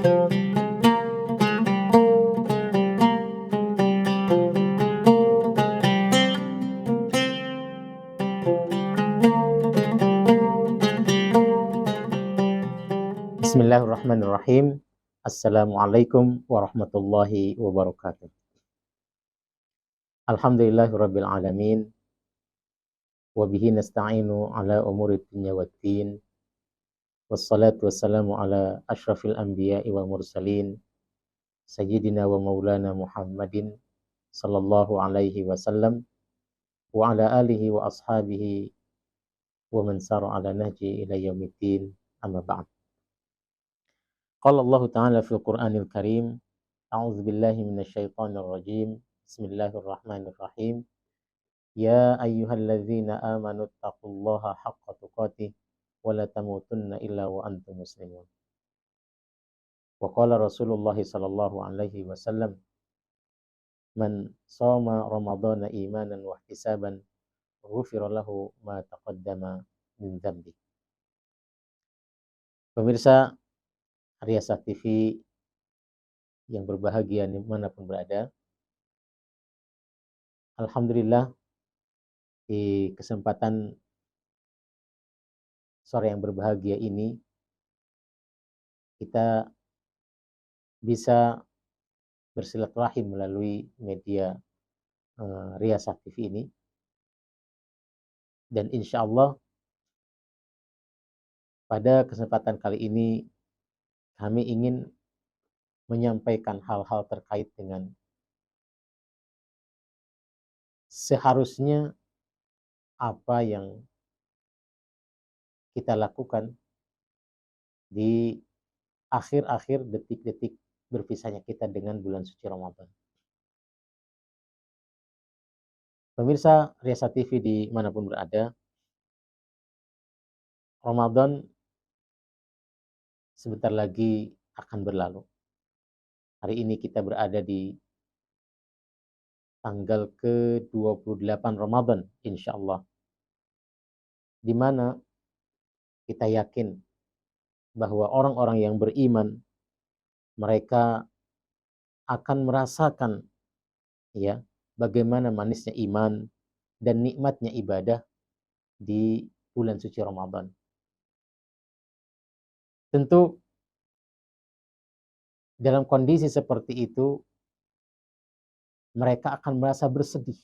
Bismillahirrahmanirrahim. Assalamualaikum warahmatullahi wabarakatuh. Alhamdulillahirabbil alamin. Wa bihi nasta'inu ala umuri dunya waddin. Wassalatu wassalamu ala asyrafil anbiya'i wal mursalin. Sayyidina wa maulana Muhammadin sallallahu alaihi wasallam wa ala alihi wa ashabihi wa man sara ala nahji ila yaumiddin. Amma ba'd. Qala Allah Ta'ala fil Qur'anil Karim, a'udzu billahi minasyaitonir rajim. Bismillahirrahmanirrahim. Ya ayyuhalladzina amanu taqullaha haqqa tuqatih wa la tamutunna illa wa antum muslimun. Wa qala Rasulullah sallallahu alaihi wasallam, man shoma ramadhana imanan wa ihtisaban ghufira lahu ma taqaddama min dzambi. Pemirsa Riyasa TV yang berbahagia dimanapun berada, alhamdulillah di kesempatan sore yang berbahagia ini kita bisa bersilaturahim melalui media Riyasa TV ini, dan insya Allah pada kesempatan kali ini kami ingin menyampaikan hal-hal terkait dengan seharusnya apa yang kita lakukan di akhir-akhir detik-detik berpisahnya kita dengan bulan suci Ramadan. Pemirsa Riyasa TV dimanapun berada, Ramadan sebentar lagi akan berlalu. Hari ini kita berada di tanggal ke-28 Ramadan, insya Allah. Di mana kita yakin bahwa orang-orang yang beriman, mereka akan merasakan ya bagaimana manisnya iman dan nikmatnya ibadah di bulan suci Ramadan. Tentu dalam kondisi seperti itu mereka akan merasa bersedih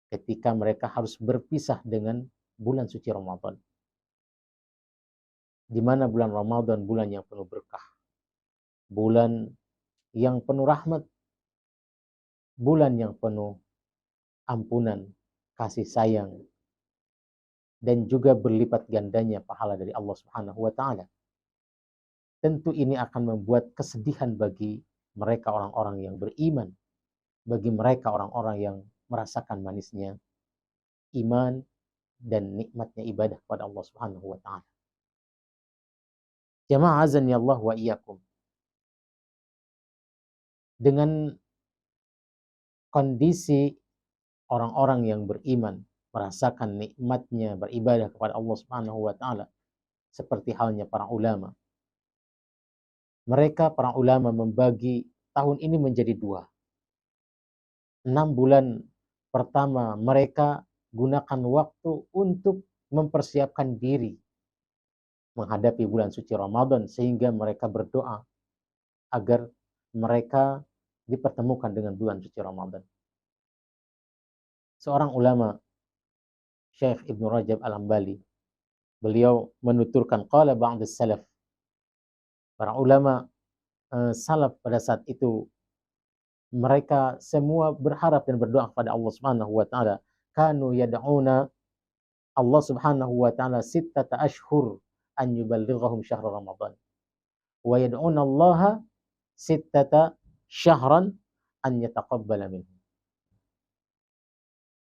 ketika mereka harus berpisah dengan bulan suci Ramadan. Di mana bulan Ramadan bulan yang penuh berkah, bulan yang penuh rahmat, bulan yang penuh ampunan, kasih sayang, dan juga berlipat gandanya pahala dari Allah Subhanahu wa taala. Tentu ini akan membuat kesedihan bagi mereka orang-orang yang beriman, bagi mereka orang-orang yang merasakan manisnya iman dan nikmatnya ibadah kepada Allah Subhanahu wa taala. Jamaah azan ya Allah wa iyyakum. Dengan kondisi orang-orang yang beriman merasakan nikmatnya beribadah kepada Allah Subhanahu wa taala seperti halnya para ulama. Mereka para ulama membagi tahun ini menjadi dua. 6 bulan pertama mereka gunakan waktu untuk mempersiapkan diri menghadapi bulan suci Ramadan, sehingga mereka berdoa agar mereka dipertemukan dengan bulan suci Ramadan. Seorang ulama, Syekh Ibnu Rajab Al-Hambali, beliau menuturkan qala ba'd salaf. Para ulama salaf pada saat itu mereka semua berharap dan berdoa kepada Allah Subhanahu wa taala. Kanu yad'una Allah Subhanahu wa taala sittata ashhur an yuballighahum syahr Ramadan. Wa yad'una Allah sittata syahran an yataqabbala minhum.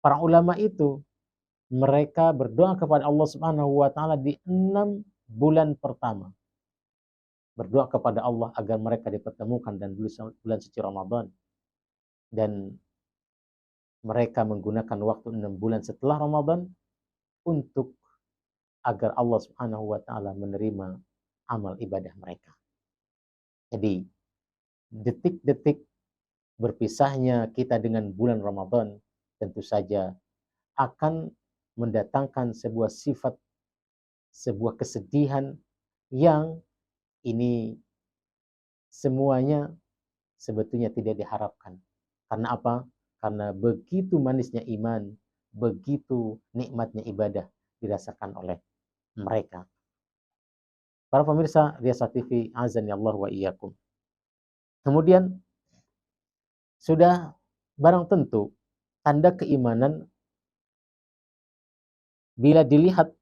Para ulama itu mereka berdoa kepada Allah Subhanahu wa taala di 6 bulan pertama. Berdoa kepada Allah agar mereka dipertemukan dan bulan suci Ramadan. Dan mereka menggunakan waktu 6 bulan setelah Ramadan untuk agar Allah Subhanahu wa taala menerima amal ibadah mereka. Jadi detik-detik berpisahnya kita dengan bulan Ramadan tentu saja akan mendatangkan sebuah sifat, sebuah kesedihan yang ini semuanya sebetulnya tidak diharapkan. Karena apa? Karena begitu manisnya iman, begitu nikmatnya ibadah dirasakan oleh mereka. Para pemirsa Riasa TV, azan ya Allah wa iyyakum. Kemudian sudah barang tentu tanda keimanan bila dilihat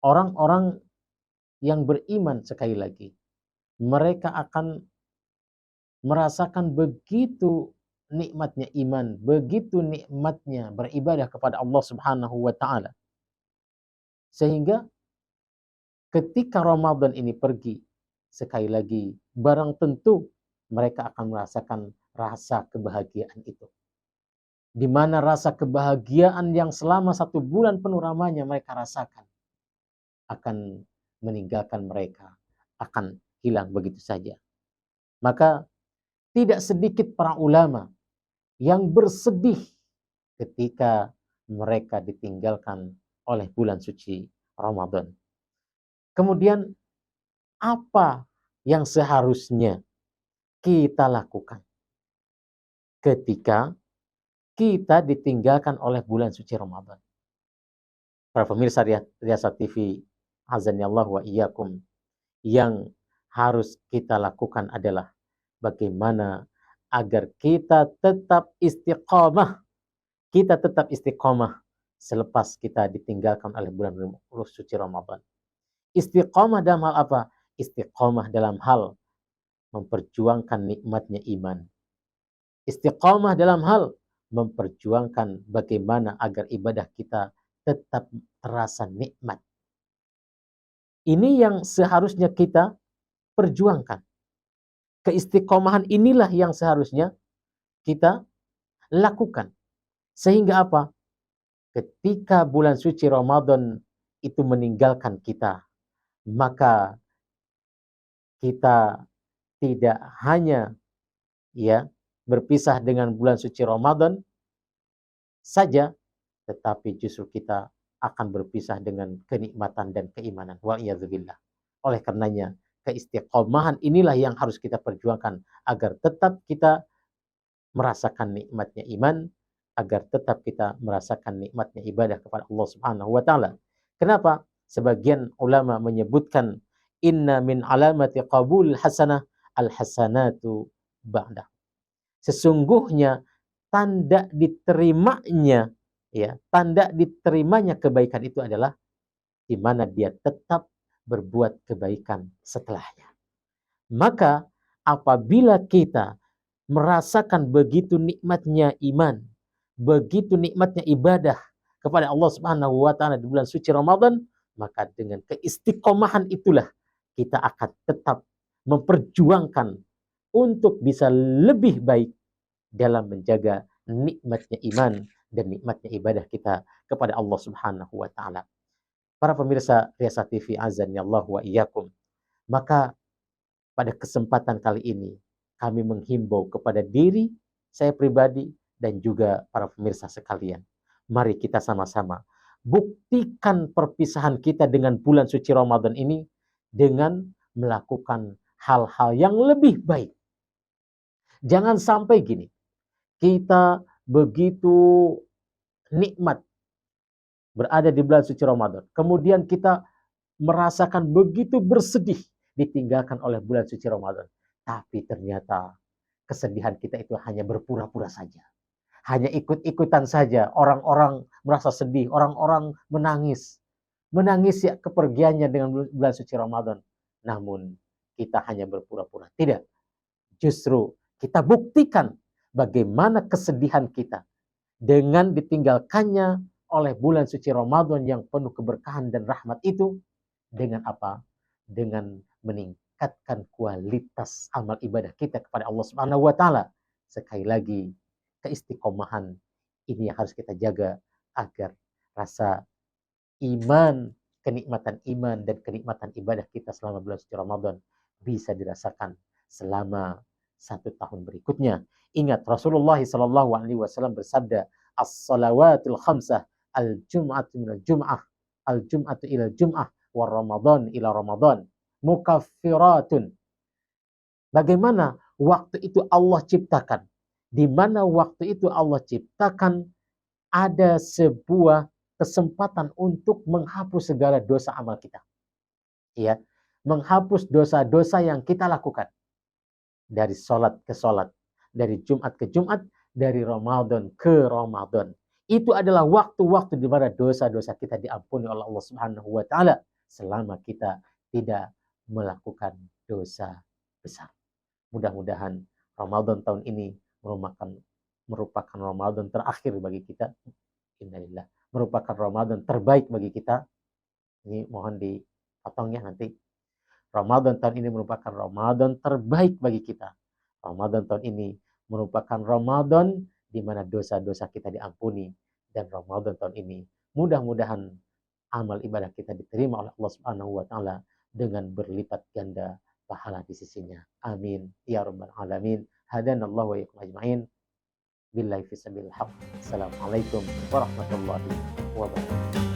orang-orang yang beriman sekali lagi. Mereka akan merasakan begitu nikmatnya iman, begitu nikmatnya beribadah kepada Allah Subhanahu wa taala. Sehingga ketika Ramadan ini pergi, sekali lagi barang tentu mereka akan merasakan rasa kebahagiaan itu. Di mana rasa kebahagiaan yang selama 1 bulan penuh lamanya mereka rasakan akan meninggalkan mereka, akan hilang begitu saja. Maka tidak sedikit para ulama yang bersedih ketika mereka ditinggalkan oleh bulan suci Ramadan. Kemudian apa yang seharusnya kita lakukan ketika kita ditinggalkan oleh bulan suci Ramadan? Para pemirsa Riasa TV, azan Allah wa iyyakum, yang harus kita lakukan adalah bagaimana agar kita tetap istiqamah. Kita tetap istiqamah selepas kita ditinggalkan oleh bulan suci Ramadan. Istiqamah dalam hal apa? Istiqamah dalam hal memperjuangkan nikmatnya iman. Istiqamah dalam hal memperjuangkan bagaimana agar ibadah kita tetap terasa nikmat. Ini yang seharusnya kita perjuangkan. Keistiqomahan inilah yang seharusnya kita lakukan. Sehingga apa? Ketika bulan suci Ramadan itu meninggalkan kita, maka kita tidak hanya berpisah dengan bulan suci Ramadan saja, tetapi justru kita akan berpisah dengan kenikmatan dan keimanan. Wa'iyadzubillah. Oleh karenanya, keistiqomahan inilah yang harus kita perjuangkan agar tetap kita merasakan nikmatnya iman, agar tetap kita merasakan nikmatnya ibadah kepada Allah Subhanahu wa taala. Kenapa? Sebagian ulama menyebutkan inna min alamati qabul hasanah al-hasanatu ba'da. Sesungguhnya tanda diterimanya kebaikan itu adalah di mana dia tetap berbuat kebaikan setelahnya. Maka apabila kita merasakan begitu nikmatnya iman, begitu nikmatnya ibadah kepada Allah Subhanahu wa taala di bulan suci Ramadan, maka dengan keistiqomahan itulah kita akan tetap memperjuangkan untuk bisa lebih baik dalam menjaga nikmatnya iman dan nikmatnya ibadah kita kepada Allah Subhanahu wa taala. Para pemirsa Riasa TV, azan ya Allah wa iyyakum. Maka pada kesempatan kali ini kami menghimbau kepada diri saya pribadi dan juga para pemirsa sekalian. Mari kita sama-sama buktikan perpisahan kita dengan bulan suci Ramadan ini dengan melakukan hal-hal yang lebih baik. Jangan sampai gini, kita begitu nikmat berada di bulan suci Ramadan. Kemudian kita merasakan begitu bersedih ditinggalkan oleh bulan suci Ramadan. Tapi ternyata kesedihan kita itu hanya berpura-pura saja. Hanya ikut-ikutan saja. Orang-orang merasa sedih, orang-orang menangis. Menangis ya kepergiannya dengan bulan suci Ramadan. Namun kita hanya berpura-pura. Tidak. Justru kita buktikan bagaimana kesedihan kita dengan ditinggalkannya oleh bulan suci Ramadan yang penuh keberkahan dan rahmat itu dengan apa? Dengan meningkatkan kualitas amal ibadah kita kepada Allah Subhanahu wa taala. Sekali lagi, keistiqomahan ini yang harus kita jaga agar rasa iman, kenikmatan iman dan kenikmatan ibadah kita selama bulan suci Ramadan bisa dirasakan selama 1 tahun berikutnya. Ingat Rasulullah SAW bersabda, as-salawatul khamsah, al-jum'atu minal jum'ah, al-jum'atu ilal jum'ah, wa ramadan ila ramadan, mukaffiratun. Bagaimana waktu itu Allah ciptakan? Di mana waktu itu Allah ciptakan ada sebuah kesempatan untuk menghapus segala dosa amal kita. Ya, menghapus dosa-dosa yang kita lakukan. Dari sholat ke sholat, dari Jumat ke Jumat, dari Ramadan ke Ramadan. Itu adalah waktu-waktu di mana dosa-dosa kita diampuni oleh Allah Subhanahu wa taala selama kita tidak melakukan dosa besar. Mudah-mudahan Ramadan tahun ini merupakan Ramadan terakhir bagi kita. Innalillah. Merupakan Ramadan terbaik bagi kita. Ini mohon dipotongnya nanti. Ramadan tahun ini merupakan Ramadan terbaik bagi kita. Ramadan tahun ini merupakan Ramadan di mana dosa-dosa kita diampuni. Dan Ramadan tahun ini mudah-mudahan amal ibadah kita diterima oleh Allah Subhanahu wa taala dengan berlipat ganda pahala di sisinya. Amin ya rabbal alamin. Hadanallahu wa iyyakum ajmain. Billahi fi sabilil haq. Assalamualaikum warahmatullahi wabarakatuh.